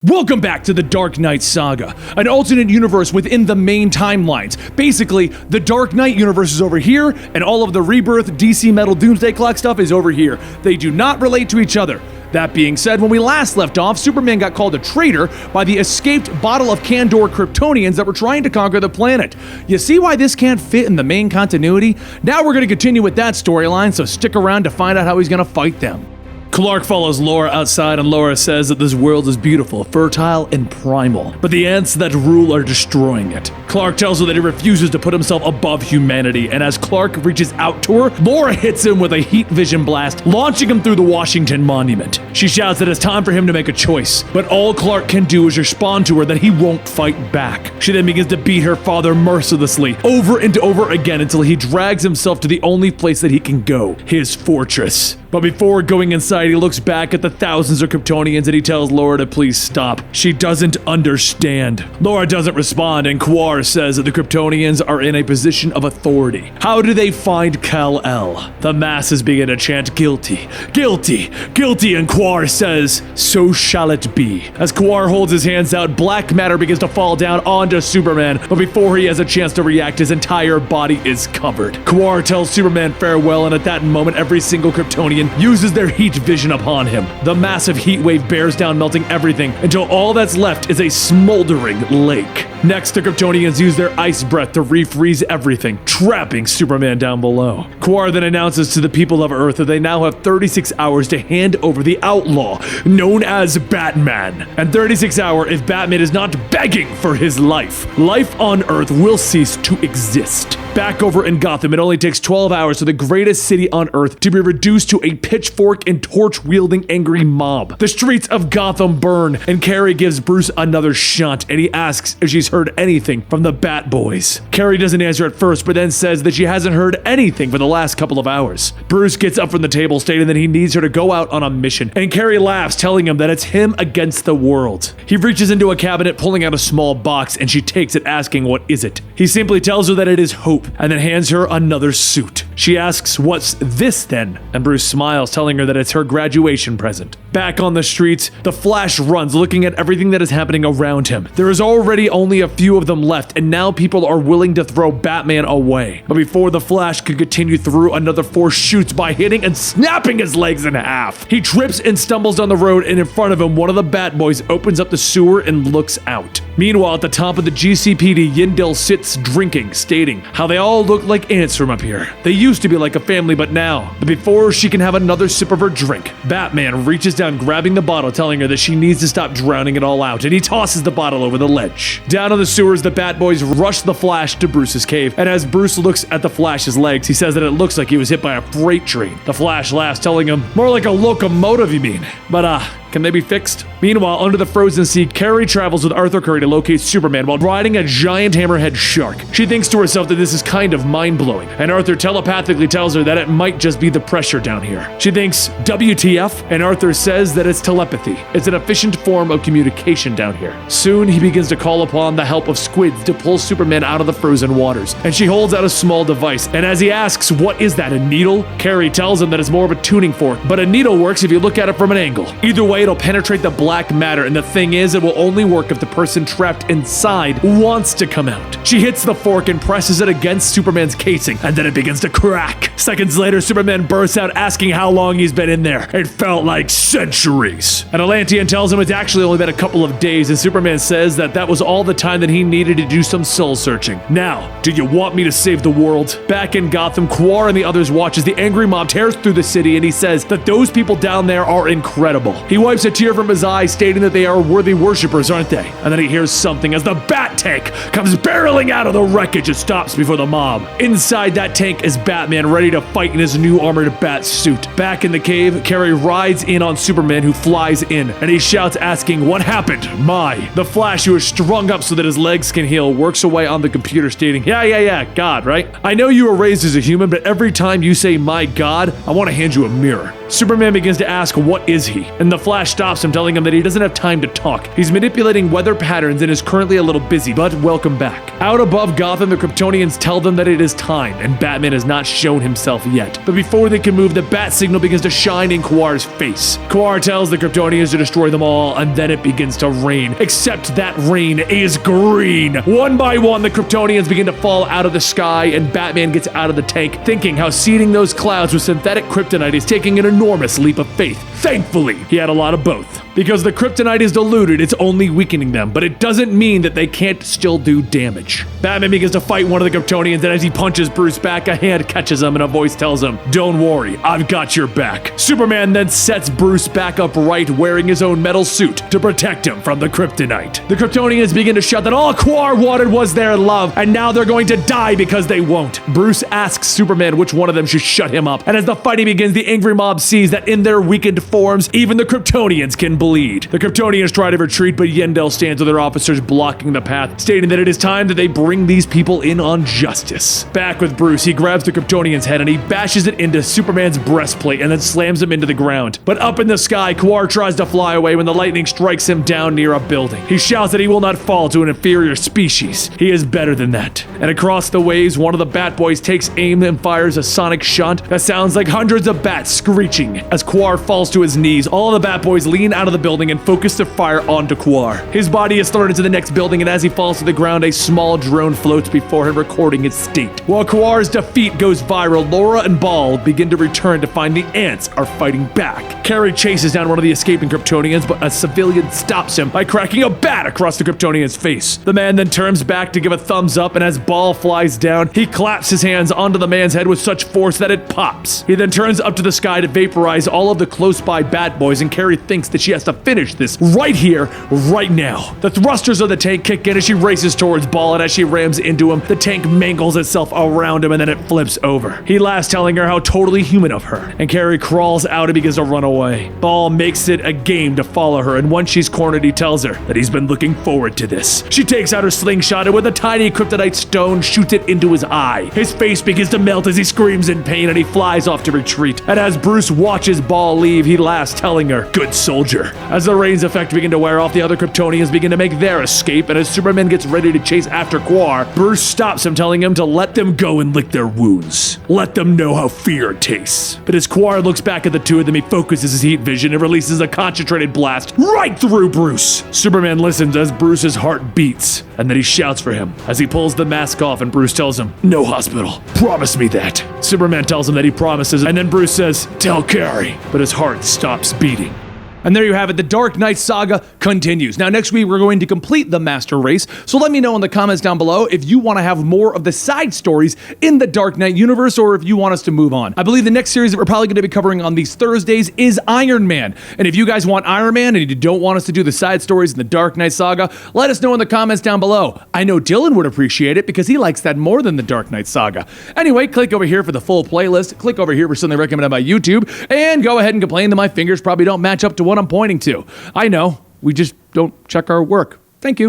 Welcome back to the Dark Knight Saga, an alternate universe within the main timelines. Basically, the Dark Knight universe is over here, and all of the Rebirth, DC Metal, Doomsday Clock stuff is over here. They do not relate to each other. That being said, when we last left off, Superman got called a traitor by the escaped Bottle of Candor Kryptonians that were trying to conquer the planet. You see why this can't fit in the main continuity? Now we're going to continue with that storyline, so stick around to find out how he's going to fight them. Clark follows Laura outside, and Laura says that this world is beautiful, fertile, and primal, but the ants that rule are destroying it. Clark tells her that he refuses to put himself above humanity, and as Clark reaches out to her, Laura hits him with a heat vision blast, launching him through the Washington Monument. She shouts that it's time for him to make a choice, but all Clark can do is respond to her that he won't fight back. She then begins to beat her father mercilessly, over and over again, until he drags himself to the only place that he can go, his fortress. But before going inside, he looks back at the thousands of Kryptonians and he tells Laura to please stop. She doesn't understand. Laura doesn't respond, and Quar says that the Kryptonians are in a position of authority. How do they find Kal-El? The masses begin to chant guilty, guilty, guilty, and Quar says, so shall it be. As Quar holds his hands out, black matter begins to fall down onto Superman, but before he has a chance to react, his entire body is covered. Quar tells Superman farewell, and at that moment, every single Kryptonian uses their heat vision upon him. The massive heat wave bears down, melting everything until all that's left is a smoldering lake. Next, the Kryptonians use their ice breath to refreeze everything, trapping Superman down below. Quar then announces to the people of Earth that they now have 36 hours to hand over the outlaw, known as Batman. And 36 hours if Batman is not begging for his life. Life on Earth will cease to exist. Back over in Gotham, it only takes 12 hours for the greatest city on Earth to be reduced to a pitchfork and torch-wielding angry mob. The streets of Gotham burn, and Carrie gives Bruce another shot, and he asks if she's heard anything from the Bat Boys. Carrie doesn't answer at first, but then says that she hasn't heard anything for the last couple of hours. Bruce gets up from the table, stating that he needs her to go out on a mission, and Carrie laughs, telling him that it's him against the world. He reaches into a cabinet, pulling out a small box, and she takes it, asking what is it. He simply tells her that it is hope, and then hands her another suit. She asks, what's this then? And Bruce smiles, telling her that it's her graduation present. Back on the streets, the Flash runs, looking at everything that is happening around him. There is already only a few of them left, and now people are willing to throw Batman away. But before the Flash could continue through, another force shoots by hitting and snapping his legs in half. He trips and stumbles down the road, and in front of him, one of the Bat Boys opens up the sewer and looks out. Meanwhile, at the top of the GCPD, Yindel sits drinking, stating how they all look like ants from up here. They used to be like a family, but now, before she can have another sip of her drink, Batman reaches down, grabbing the bottle, telling her that she needs to stop drowning it all out, and he tosses the bottle over the ledge. Down in the sewers, the Bat Boys rush the Flash to Bruce's cave, and as Bruce looks at the Flash's legs, he says that it looks like he was hit by a freight train. The Flash laughs, telling him, more like a locomotive, you mean? But, can they be fixed? Meanwhile, under the frozen sea, Carrie travels with Arthur Curry to locate Superman while riding a giant hammerhead shark. She thinks to herself that this is kind of mind-blowing, and Arthur telepathically tells her that it might just be the pressure down here. She thinks, WTF? And Arthur says that it's telepathy. It's an efficient form of communication down here. Soon, he begins to call upon the help of squids to pull Superman out of the frozen waters, and she holds out a small device, and as he asks, what is that, a needle? Carrie tells him that it's more of a tuning fork, but a needle works if you look at it from an angle. Either way, it'll penetrate the black matter, and the thing is, it will only work if the person trapped inside wants to come out. She hits the fork and presses it against Superman's casing, and then it begins to crack. Seconds later, Superman bursts out, asking how long he's been in there. It felt like centuries. An Atlantean tells him it's actually only been a couple of days, and Superman says that that was all the time that he needed to do some soul searching. Now, do you want me to save the world? Back in Gotham, Quar and the others watch as the angry mob tears through the city, and he says that those people down there are incredible. He wipes a tear from his eye, stating that they are worthy worshippers, aren't they? And then he hears something as the Bat Tank comes barreling out of the wreckage and stops before the mob. Inside that tank is Batman, ready to fight in his new armored bat suit. Back in the cave, Carrie rides in on Superman, who flies in, and he shouts, asking, what happened? The Flash, who is strung up so that his legs can heal, works away on the computer, stating, yeah, God, right? I know you were raised as a human, but every time you say my God, I want to hand you a mirror. Superman begins to ask, what is he? And the Flash Flash stops him, telling him that he doesn't have time to talk. He's manipulating weather patterns and is currently a little busy, but welcome back. Out above Gotham, the Kryptonians tell them that it is time, and Batman has not shown himself yet. But before they can move, the bat signal begins to shine in Quar's face. Quar tells the Kryptonians to destroy them all, and then it begins to rain. Except that rain is green. One by one, the Kryptonians begin to fall out of the sky, and Batman gets out of the tank, thinking how seeding those clouds with synthetic kryptonite is taking an enormous leap of faith. Thankfully, he had a lot of both. Because the kryptonite is diluted, it's only weakening them, but it doesn't mean that they can't still do damage. Batman begins to fight one of the Kryptonians, and as he punches Bruce back, a hand catches him and a voice tells him, "Don't worry, I've got your back." Superman then sets Bruce back upright, wearing his own metal suit to protect him from the kryptonite. The Kryptonians begin to shout that all Quar wanted was their love, and now they're going to die because they won't. Bruce asks Superman which one of them should shut him up, and as the fighting begins, the angry mob sees that in their weakened forms, even the Kryptonians can bleed. The Kryptonians try to retreat, but Yendel stands with their officers blocking the path, stating that it is time that they bring these people in on justice. Back with Bruce, he grabs the Kryptonian's head and he bashes it into Superman's breastplate and then slams him into the ground. But up in the sky, Quar tries to fly away when the lightning strikes him down near a building. He shouts that he will not fall to an inferior species. He is better than that. And across the waves, one of the Bat Boys takes aim and fires a sonic shunt that sounds like hundreds of bats screeching. As Quar falls to his knees, all of the Bat Boys lean out of the building and focus their fire onto Quar. His body is thrown into the next building, and as he falls to the ground, a small drone floats before him, recording his state. While Quar's defeat goes viral, Laura and Ball begin to return to find the ants are fighting back. Carrie chases down one of the escaping Kryptonians, but a civilian stops him by cracking a bat across the Kryptonian's face. The man then turns back to give a thumbs up, and as Ball flies down, he claps his hands onto the man's head with such force that it pops. He then turns up to the sky to vaporize all of the close-by Bat Boys, and Carrie thinks that she has to finish this right here, right now. The thrusters of the tank kick in as she races towards Ball, and as she rams into him, the tank mangles itself around him and then it flips over. He laughs, telling her how totally human of her, and Carrie crawls out and begins to run away. Ball makes it a game to follow her, and once she's cornered, he tells her that he's been looking forward to this. She takes out her slingshot and with a tiny kryptonite stone shoots it into his eye. His face begins to melt as he screams in pain and he flies off to retreat. And as Bruce watches Ball leave, he laughs, telling her, "Good soldier." As the rain's effect begin to wear off, the other Kryptonians begin to make their escape, and as Superman gets ready to chase after Quar, Bruce stops him, telling him to let them go and lick their wounds. Let them know how fear tastes. But as Quar looks back at the two of them, he focuses his heat vision and releases a concentrated blast right through Bruce. Superman listens as Bruce's heart beats, and then he shouts for him as he pulls the mask off, and Bruce tells him, "No hospital. Promise me that." Superman tells him that he promises, and then Bruce says, "Tell Carrie," but his heart stops beating. And there you have it, the Dark Knight saga continues. Now next week we're going to complete the Master Race, so let me know in the comments down below if you want to have more of the side stories in the Dark Knight universe or if you want us to move on. I believe the next series that we're probably going to be covering on these Thursdays is Iron Man. And if you guys want Iron Man and you don't want us to do the side stories in the Dark Knight saga, let us know in the comments down below. I know Dylan would appreciate it because he likes that more than the Dark Knight saga. Anyway, click over here for the full playlist, click over here for something recommended by YouTube, and go ahead and complain that my fingers probably don't match up to what I'm pointing to. I know, we just don't check our work. Thank you.